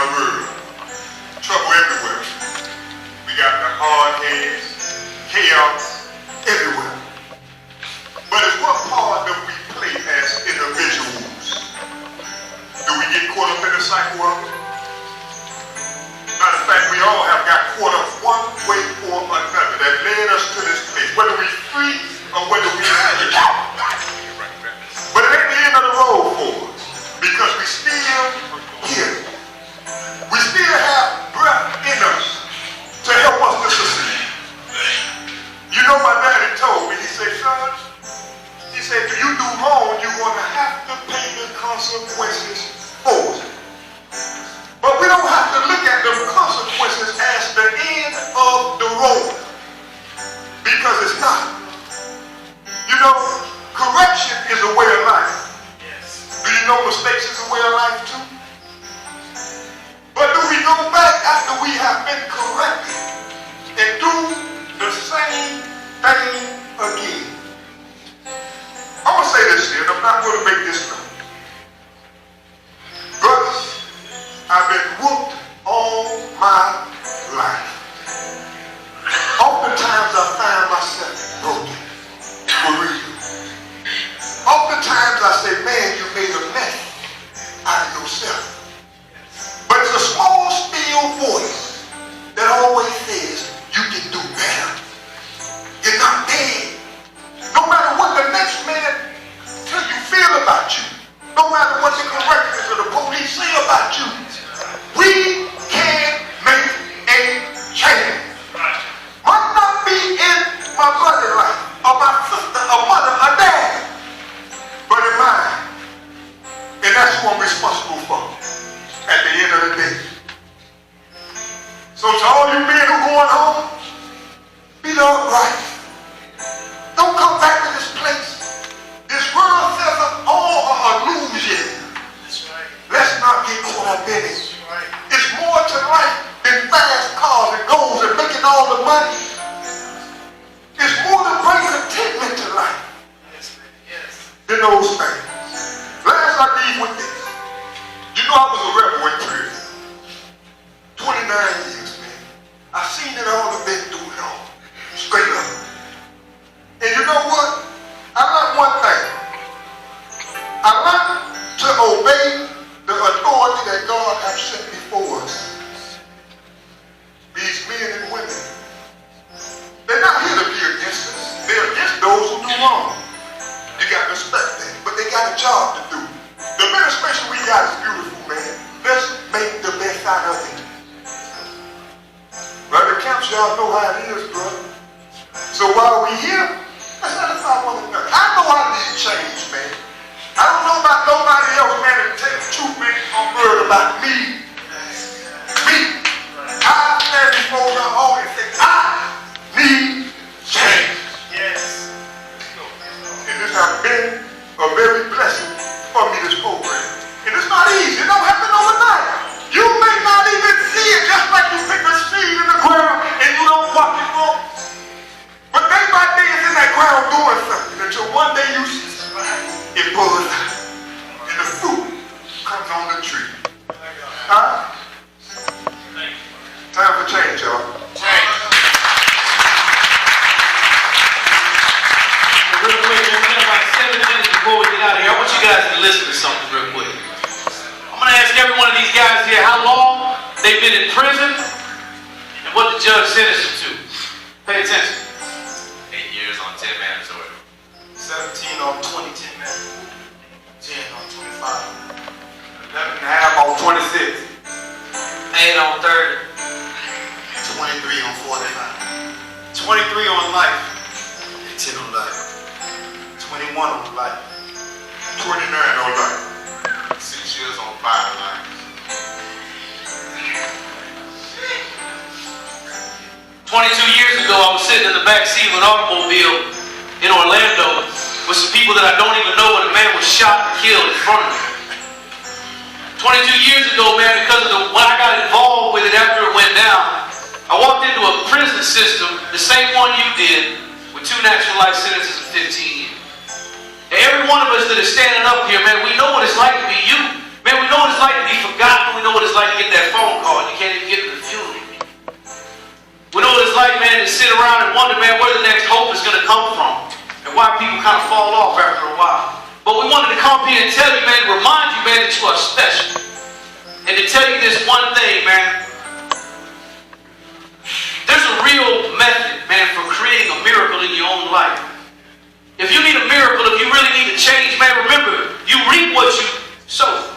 our world. Trouble everywhere. We got the hard heads, chaos everywhere. But it's what part do we play as individuals? Do we get caught up in the cycle of it? Matter of fact, we all have got caught up one way or another that led us to this place, whether we free or whether we free. But it ain't the end of the road for us, because we still here. We still have breath in us to help us to succeed. You know, my daddy told me, he said, son, he said, if you do wrong, you're going to have to pay the consequences for it. But we don't have to look at the consequences as the end of the road, because it's not. You know, correction is a way of life. Do you know mistakes is a way of life too? But do we go back after we have been corrected and do the same thing again? I'm going to say this here, and I'm not going to make this known. Brothers, I've been whooped all my life. Oftentimes I find myself broken, for real. Oftentimes I say, man, you made a mess out of yourself. But it's a small, still voice that always says, you can do better. You're not dead. No matter what the next man tell you feel about you, no matter what the correctors or the police say about you, we can make a change. Might not be in my brother's life, or my sister, or mother, or dad, but in mine. And that's who I'm responsible for at the end of the day. So to all you men who going home, be upright. Don't come back to this place. This world says all are illusion. Let's not get caught up in it. It's more to life than fast cars and goals and making all the money. It's more to bring contentment to life than those things. Last I leave with this. You know I was a rebel in prison. 29 years, man. I've seen it all and been through it all. Straight up. And you know what? I learned one thing. I learned to obey the authority that God has set before us. These men and women. They're not here to be against us. They're against those who do wrong. You got to respect that. But they got a job to do. The administration we got is beautiful, man. Let's make the best out of it. Brother Camps, y'all know how it is, brother. So while we here, let's edify one another. I know I need change, man. I don't know about nobody else, man, to tell the truth, man, on word about me. Me. I stand before the Lord and say, I need change. Yes. And this has been a very blessing for me, this program. And it's not easy. It don't happen overnight. You may not even see it, just like you pick a seed in the ground and you don't watch it grow. But day by day it's in that ground doing something until one day you see it buds out and the fruit comes on the tree. Huh? Time for change, y'all. Change. Real quick, we got about 7 minutes before we get out of here. I want you guys to listen to something real quick. I'm going to ask every one of these guys here how long they've been in prison and what the judge sentenced them to. Pay attention. 8 years on 10 mandatory. 17 on 20, 10 minutes. 10 on 25. 11 and a half on 26. 8 on 30. 23 on 45. 23 on life. And 10 on life. 21 on life. 29 on life. 6 years on 5 lives. 22 years ago, I was sitting in the back seat of an automobile in Orlando with some people that I don't even know, and a man was shot and killed in front of me. 22 years ago, man, because of when I got involved with it after it went down, I walked into a prison system, the same one you did, with 2 natural life sentences of 15 years. And every one of us that is standing up here, man, we know what it's like to be you. Man, we we know what it's like to be forgotten. We know what it's like to get that phone call and you can't even get to the funeral. We know what it's like, man, to sit around and wonder, man, where the next hope is going to come from and why people kind of fall off after a while. But we wanted to come here and tell you, man, to remind you, man, that you are special. And to tell you this one thing, man. There's a real method, man, for creating a miracle in your own life. If you need a miracle, if you really need to change, man, remember, you reap what you sow.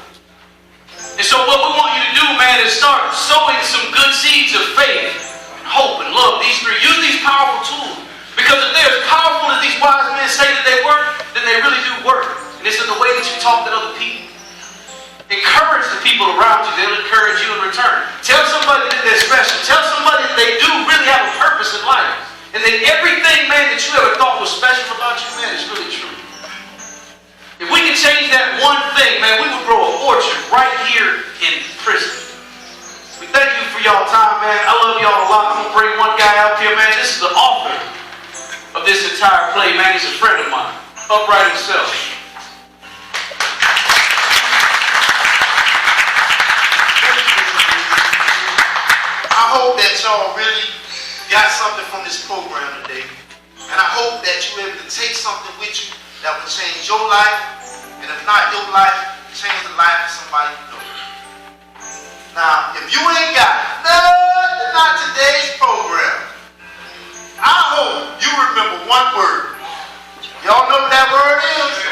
And so what we want you to do, man, is start sowing some good seeds of faith, and hope, and love. These three. Use these powerful tools. Because if they're as powerful as these wise men say that they work, then they really do work. And it's in the way that you talk to other people. Encourage the people around you. They'll encourage you in return. Tell somebody that they're special. Tell somebody that they do really have a purpose in life. And that everything, man, that you ever thought was special about you, man, is really true. If we can change that one thing, man, we would grow a fortune right here in prison. We thank you for y'all time, man. I love y'all a lot. I'm going to bring one guy out here, man. This is the author of this entire play, man. He's a friend of mine. Upright himself. I hope that y'all really got something from this program today. And I hope that you were able to take something with you that will change your life. And if not your life, change the life of somebody you know. Now, if you ain't got nothing on today's program, I hope you remember one word. Y'all know what that word is?